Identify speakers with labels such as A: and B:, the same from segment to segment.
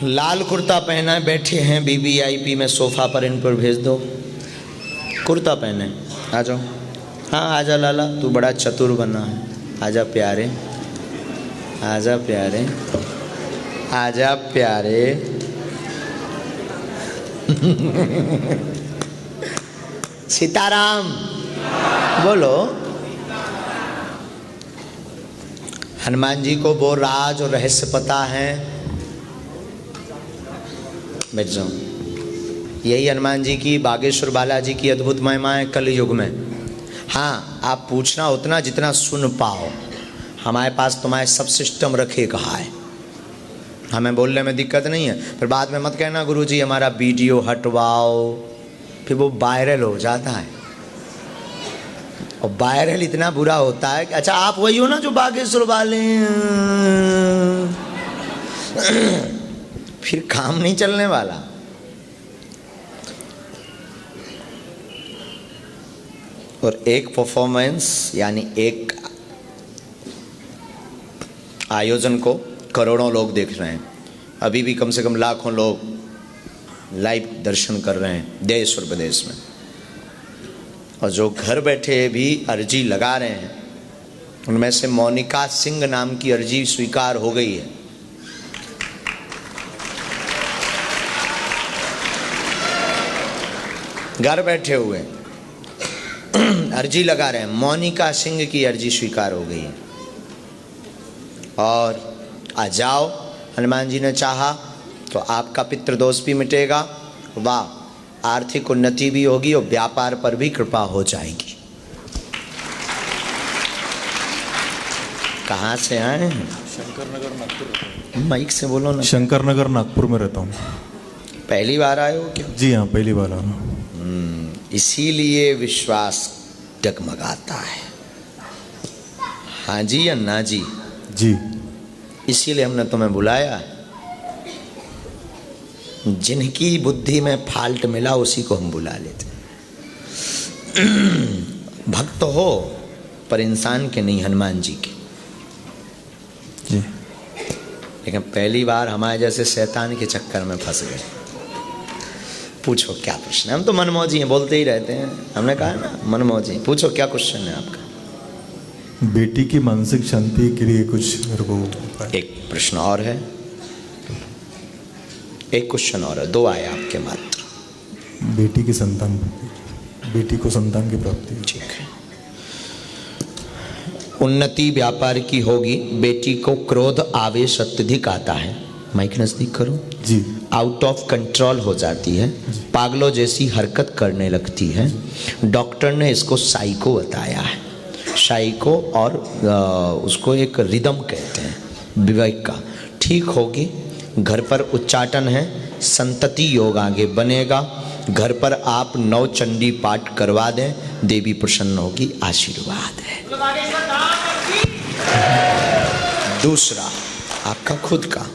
A: लाल कुर्ता पहना है, बैठे हैं वीवीआईपी में सोफा पर, इन पर भेज दो। कुर्ता पहने, आ जाओ। हाँ आजा लाला, तू बड़ा चतुर बना है, आजा प्यारे, आजा प्यारे, आजा प्यारे। सीताराम बोलो। हनुमान जी को वो राज और रहस्य पता है। बैठ जाओ। यही हनुमान जी की, बागेश्वर बालाजी की अद्भुत महिमा है कलयुग में। हाँ, आप पूछना उतना जितना सुन पाओ। हमारे पास तुम्हारे सब सिस्टम रखे कहा है, हमें बोलने में दिक्कत नहीं है। फिर बाद में मत कहना गुरुजी हमारा वीडियो हटवाओ, फिर वो वायरल हो जाता है। और वायरल इतना बुरा होता है कि अच्छा आप वही हो ना जो बागेश्वर वाले, फिर काम नहीं चलने वाला। और एक परफॉर्मेंस यानी एक आयोजन को करोड़ों लोग देख रहे हैं। अभी भी कम से कम लाखों लोग लाइव दर्शन कर रहे हैं देश और विदेश में। और जो घर बैठे भी अर्जी लगा रहे हैं, उनमें से मोनिका सिंह नाम की अर्जी स्वीकार हो गई है। घर बैठे हुए अर्जी लगा रहे हैं, मोनिका सिंह की अर्जी स्वीकार हो गई है। और आ जाओ, हनुमान जी ने चाहा तो आपका पितृदोष भी मिटेगा, वाह, आर्थिक उन्नति भी होगी और व्यापार पर भी कृपा हो जाएगी। कहाँ से आए हैं?
B: शंकर नगर नागपुर।
A: माइक से बोलो ना।
B: शंकर नगर नागपुर में रहता हूँ।
A: पहली बार आए हो क्या?
B: जी हाँ, पहली बार आया हूँ।
A: इसीलिए विश्वास डगमगाता है। हाँ जी या ना जी?
B: जी।
A: इसीलिए हमने तुम्हें बुलाया है। जिनकी बुद्धि में फाल्ट मिला उसी को हम बुला लेते। भक्त हो पर इंसान के नहीं, हनुमान जी के।
B: जी।
A: लेकिन पहली बार हमारे जैसे शैतान के चक्कर में फंस गए। पूछो क्या प्रश्न है? हम तो मनमौजी हैं, बोलते ही रहते हैं। हमने कहा ना मनमौजी। पूछो क्या क्वेश्चन है आपका?
B: बेटी की मानसिक शांति के लिए कुछ मेरे को।
A: एक प्रश्न और है, एक क्वेश्चन और है, दो आए आपके मात्र।
B: बेटी की संतान, बेटी को संतान की प्राप्ति।
A: ठीक है। उन्नति व्यापार की होगी। बेटी को क्रोध आवेश अत्यधिक आता है। माइक नजदीक करो।
B: जी।
A: आउट ऑफ कंट्रोल हो जाती है, पागलों जैसी हरकत करने लगती है। डॉक्टर ने इसको साइको बताया है। साइको और उसको एक रिदम कहते हैं विवेक का। ठीक होगी। घर पर उच्चाटन है, संतति योग आगे बनेगा। घर पर आप 9 चंडी पाठ करवा दें, देवी प्रसन्न होगी, आशीर्वाद है। दूसरा आपका खुद का,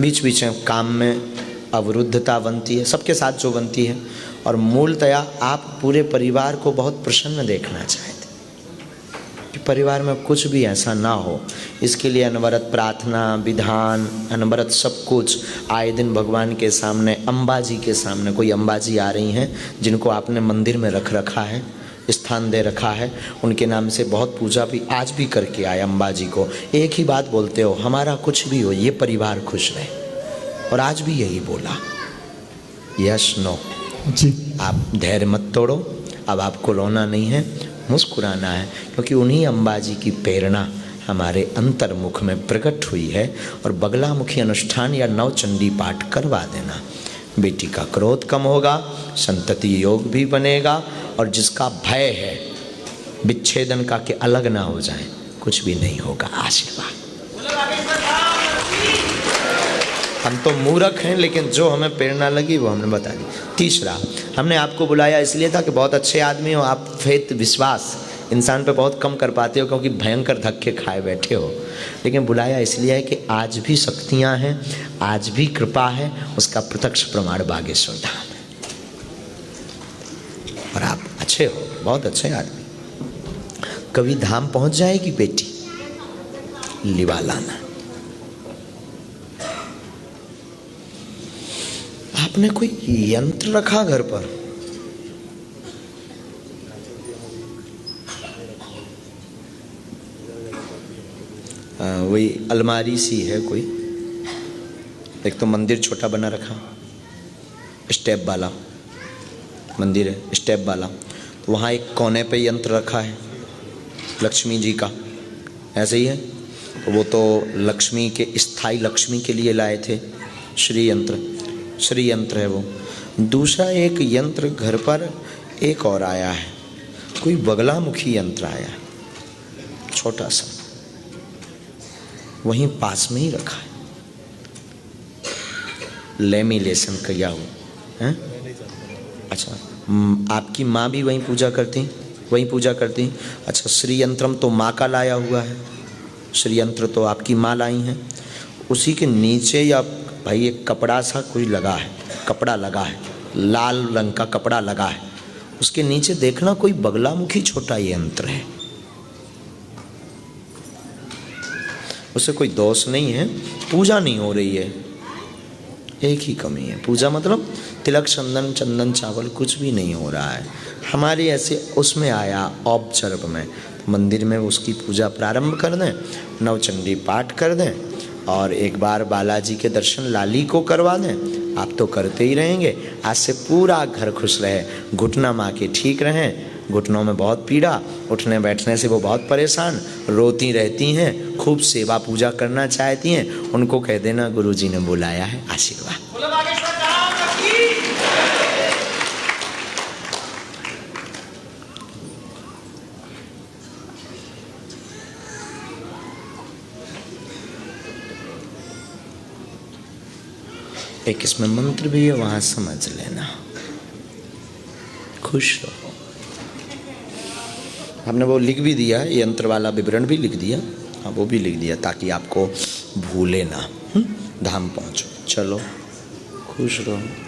A: बीच बीच में काम में अवरुद्धता बनती है, सबके साथ जो बनती है। और मूलतया आप पूरे परिवार को बहुत प्रसन्न देखना चाहते कि परिवार में कुछ भी ऐसा ना हो। इसके लिए अनवरत प्रार्थना, विधान, अनवरत सब कुछ आए दिन भगवान के सामने, अम्बा जी के सामने। कोई अम्बा जी आ रही हैं जिनको आपने मंदिर में रख रखा है, स्थान दे रखा है, उनके नाम से बहुत पूजा भी आज भी करके आए अम्बा जी को। एक ही बात बोलते हो, हमारा कुछ भी हो, ये परिवार खुश रहे। और आज भी यही बोला, यस नो
B: जी।
A: आप धैर्य मत तोड़ो। अब आपको रोना नहीं है, मुस्कुराना है, क्योंकि उन्हीं अम्बा जी की प्रेरणा हमारे अंतर्मुख में प्रकट हुई है। और बगलामुखी अनुष्ठान या 9 चंडी पाठ करवा देना। बेटी का क्रोध कम होगा, संतति योग भी बनेगा। और जिसका भय है विच्छेदन का कि अलग ना हो जाए, कुछ भी नहीं होगा, आशीर्वाद। हम तो मूर्ख हैं, लेकिन जो हमें प्रेरणा लगी वो हमने बता दी। तीसरा, हमने आपको बुलाया इसलिए था कि बहुत अच्छे आदमी हो आप, फेथ विश्वास इंसान पे बहुत कम कर पाते हो क्योंकि भयंकर धक्के खाए बैठे हो। लेकिन बुलाया इसलिए है कि आज भी शक्तियाँ हैं, आज भी कृपा है, उसका प्रत्यक्ष प्रमाण बागेश्वर धाम है। और आप अच्छे हो, बहुत अच्छे आदमी। कभी धाम पहुंच जाएगी बेटी, लिवा लाना। आपने कोई यंत्र रखा घर पर? वही अलमारी सी है कोई, एक तो मंदिर छोटा बना रखा, स्टेप वाला मंदिर है, स्टेप वाला। तो वहाँ एक कोने पे यंत्र रखा है लक्ष्मी जी का, ऐसे ही है। तो वो तो लक्ष्मी के, स्थायी लक्ष्मी के लिए लाए थे श्री यंत्र है वो। दूसरा एक यंत्र घर पर एक और आया है, कोई बगलामुखी यंत्र आया है छोटा सा, वहीं पास में ही रखा है, लेमिनेशन किया हुआ है। अच्छा, आपकी माँ भी वहीं पूजा करती? अच्छा, श्री यंत्रम तो माँ का लाया हुआ है, श्री यंत्र तो आपकी माँ लाई हैं। उसी के नीचे या भाई एक कपड़ा सा कोई लगा है, कपड़ा लगा है, लाल रंग का कपड़ा लगा है, उसके नीचे देखना कोई बगलामुखी छोटा यंत्र है। उससे कोई दोष नहीं है, पूजा नहीं हो रही है, एक ही कमी है, पूजा मतलब तिलक चंदन चावल कुछ भी नहीं हो रहा है। हमारे ऐसे उसमें आया ऑब्जर्व में, मंदिर में उसकी पूजा प्रारंभ कर दें, नवचंडी पाठ कर दें और एक बार बालाजी के दर्शन लाली को करवा दें। आप तो करते ही रहेंगे, आज से पूरा घर खुश रहे। घुटना माँ के ठीक रहें, घुटनों में बहुत पीड़ा, उठने बैठने से वो बहुत परेशान, रोती रहती हैं, खूब सेवा पूजा करना चाहती हैं, उनको कह देना गुरुजी ने बुलाया है, आशीर्वाद। एक इसमें मंत्र भी है, वहां समझ लेना, खुश रहो। हमने वो लिख भी दिया, यंत्र वाला विवरण भी लिख दिया, हाँ वो भी लिख दिया ताकि आपको भूले ना, धाम पहुँचो। चलो खुश रहो।